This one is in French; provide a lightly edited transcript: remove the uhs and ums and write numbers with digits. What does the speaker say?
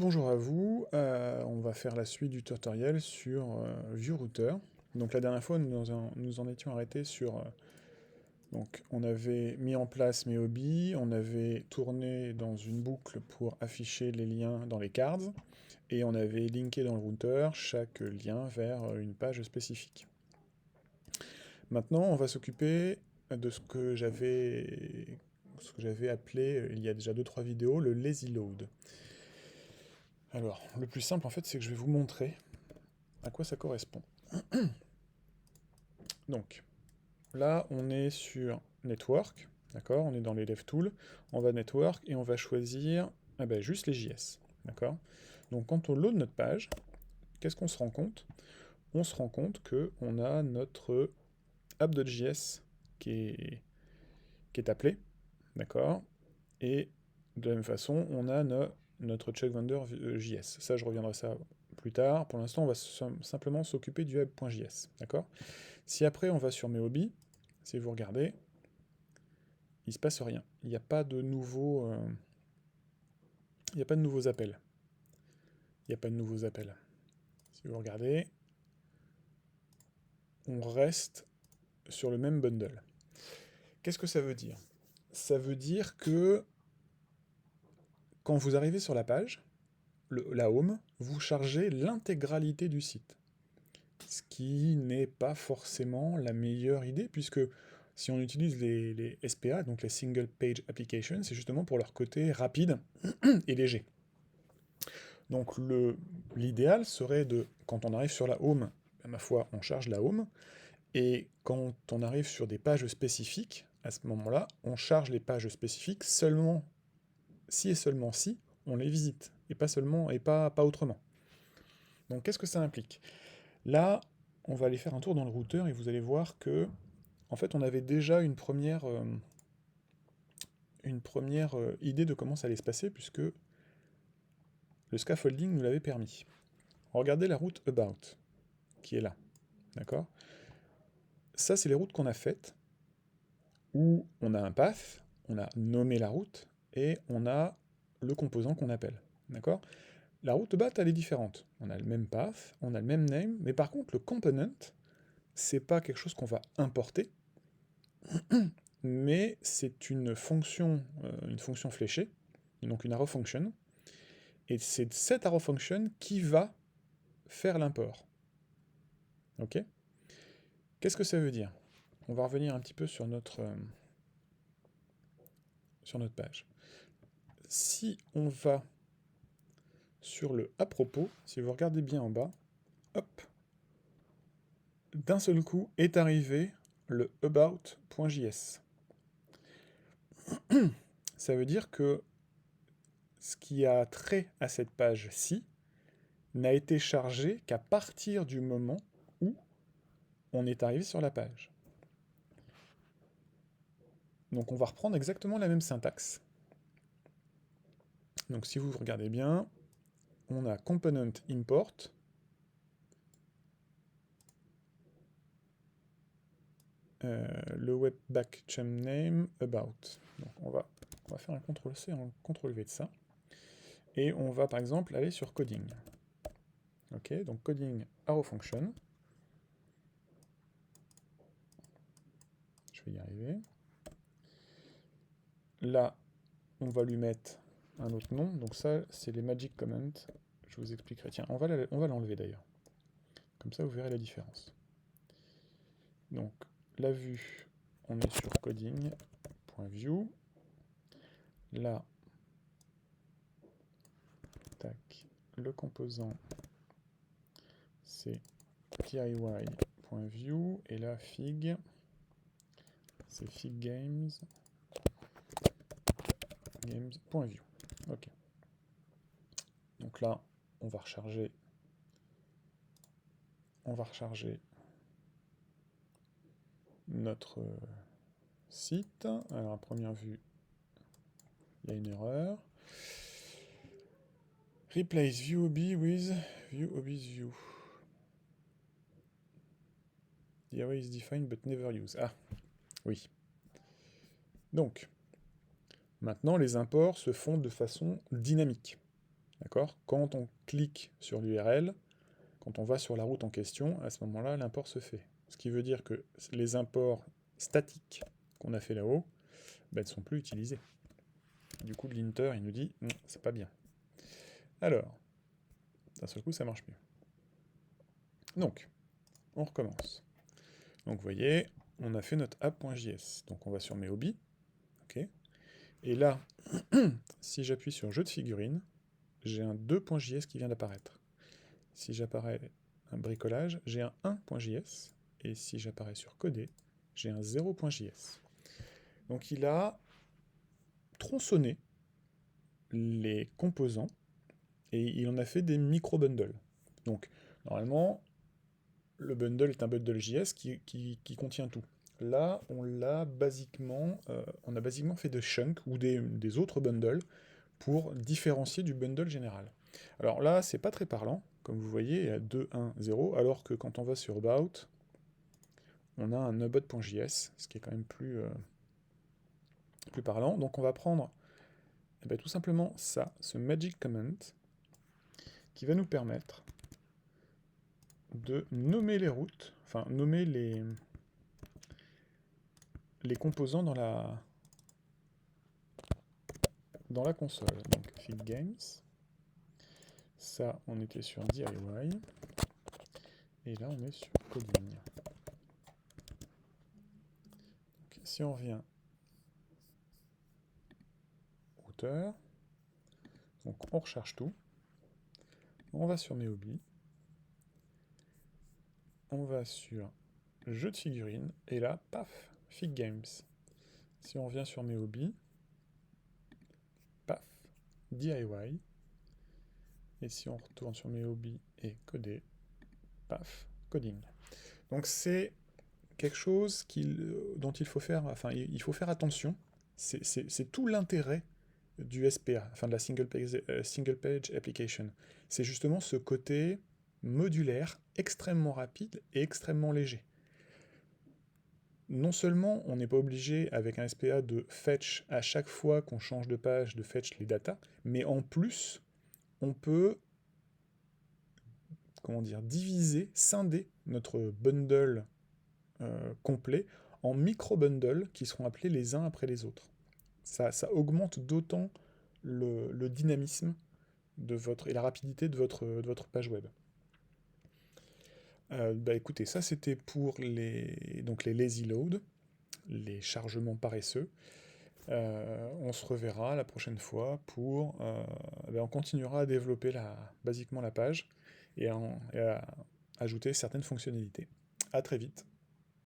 Bonjour à vous, on va faire la suite du tutoriel sur ViewRouter. Donc la dernière fois, nous en étions arrêtés sur... donc on avait mis en place mes hobbies, on avait tourné dans une boucle pour afficher les liens dans les cards, et on avait linké dans le router chaque lien vers une page spécifique. Maintenant, on va s'occuper de ce que j'avais appelé, il y a déjà 2-3 vidéos, le lazy load. Alors, le plus simple en fait, c'est que je vais vous montrer à quoi ça correspond. Donc, là, on est sur Network, d'accord? On est dans les DevTools, on va Network et on va choisir juste les JS, d'accord? Donc, quand on load notre page, qu'est-ce qu'on se rend compte? On se rend compte qu'on a notre app.js qui est appelé, d'accord? Et de la même façon, on a notre check vendor JS. Ça, je reviendrai ça plus tard. Pour l'instant, on va simplement s'occuper du web.js, d'accord? Si après, on va sur mes hobbies, si vous regardez, il ne se passe rien. Il n'y a pas de nouveaux, il n'y a pas de nouveaux appels. Il n'y a pas de nouveaux appels. Si vous regardez, on reste sur le même bundle. Qu'est-ce que ça veut dire? Ça veut dire que quand vous arrivez sur la page, la home, vous chargez l'intégralité du site. Ce qui n'est pas forcément la meilleure idée, puisque si on utilise les SPA, donc les Single Page Applications, c'est justement pour leur côté rapide et léger. Donc l'idéal serait de, quand on arrive sur la home, ma foi, on charge la home, et quand on arrive sur des pages spécifiques, à ce moment-là, on charge les pages spécifiques seulement si et seulement si on les visite, et pas seulement, et pas autrement. Donc qu'est-ce que ça implique? Là, on va aller faire un tour dans le routeur, et vous allez voir que, en fait, on avait déjà une première idée de comment ça allait se passer, puisque le scaffolding nous l'avait permis. Regardez la route About, qui est là. D'accord? Ça, c'est les routes qu'on a faites, où on a un path, on a nommé la route, et on a le composant qu'on appelle. D'accord? La route About, elle est différente. On a le même path, on a le même name, mais par contre, le component, c'est pas quelque chose qu'on va importer, mais c'est une fonction fléchée, donc une arrow function, et c'est cette arrow function qui va faire l'import. Ok? Qu'est-ce que ça veut dire? On va revenir un petit peu sur notre page. Si on va sur le à propos, si vous regardez bien en bas, hop, d'un seul coup est arrivé le about.js. Ça veut dire que ce qui a trait à cette page-ci n'a été chargé qu'à partir du moment où on est arrivé sur la page. Donc on va reprendre exactement la même syntaxe. Donc si vous regardez bien, on a component import, le webpack chum name about. Donc on va faire un CTRL-C, un CTRL-V de ça. Et on va par exemple aller sur coding. Ok, donc coding arrow function. Je vais y arriver. Là, on va lui mettre un autre nom. Donc ça, c'est les magic comments. Je vous expliquerai. Tiens, on va l'enlever d'ailleurs. Comme ça, vous verrez la différence. Donc, la vue, on est sur coding.view. Là, tac, le composant, c'est diy.view. Et là, fig, c'est games.view. Ok. Donc là, on va recharger notre site. Alors, à première vue, il y a une erreur. Replace ViewOB with ViewOB's view. The array is defined but never used. Ah, oui. Donc, maintenant, les imports se font de façon dynamique. D'accord? Quand on clique sur l'URL, quand on va sur la route en question, à ce moment-là, l'import se fait. Ce qui veut dire que les imports statiques qu'on a fait là-haut ne sont plus utilisés. Du coup, linter, il nous dit c'est pas bien. Alors, d'un seul coup, ça marche mieux. Donc, on recommence. Donc, vous voyez, on a fait notre app.js. Donc, on va sur mes hobbies. OK. Et là, si j'appuie sur jeu de figurines, j'ai un 2.js qui vient d'apparaître. Si j'apparais un bricolage, j'ai un 1.js. Et si j'apparais sur coder, j'ai un 0.js. Donc il a tronçonné les composants et il en a fait des micro-bundles. Donc normalement, le bundle est un bundle JS qui contient tout. Là, on a basiquement fait des chunks ou des autres bundles pour différencier du bundle général. Alors là, c'est pas très parlant, comme vous voyez, il y a 2, 1, 0, alors que quand on va sur About, on a un about.js, ce qui est quand même plus parlant. Donc on va prendre tout simplement ça, ce magic comment, qui va nous permettre de nommer les routes, enfin nommer les composants dans la console. Donc Fig Games, ça on était sur DIY, et là on est sur Coding. Donc, si on revient routeur, donc on recharge tout, on va sur mes hobbies, on va sur jeu de figurines, et là, paf, Fig Games. Si on revient sur mes hobbies, paf, DIY, et si on retourne sur mes hobbies et coder, paf, coding. Donc c'est quelque chose dont il faut faire, il faut faire attention. C'est tout l'intérêt du SPA, enfin de la single page application. C'est justement ce côté modulaire, extrêmement rapide et extrêmement léger. Non seulement on n'est pas obligé avec un SPA de fetch à chaque fois qu'on change de page, de fetch les datas, mais en plus on peut diviser, scinder notre bundle complet en micro-bundles qui seront appelés les uns après les autres. Ça augmente d'autant le dynamisme et la rapidité de votre page web. Écoutez, ça c'était pour les lazy load, les chargements paresseux. On se reverra la prochaine fois pour... on continuera à développer basiquement la page et à ajouter certaines fonctionnalités. À très vite.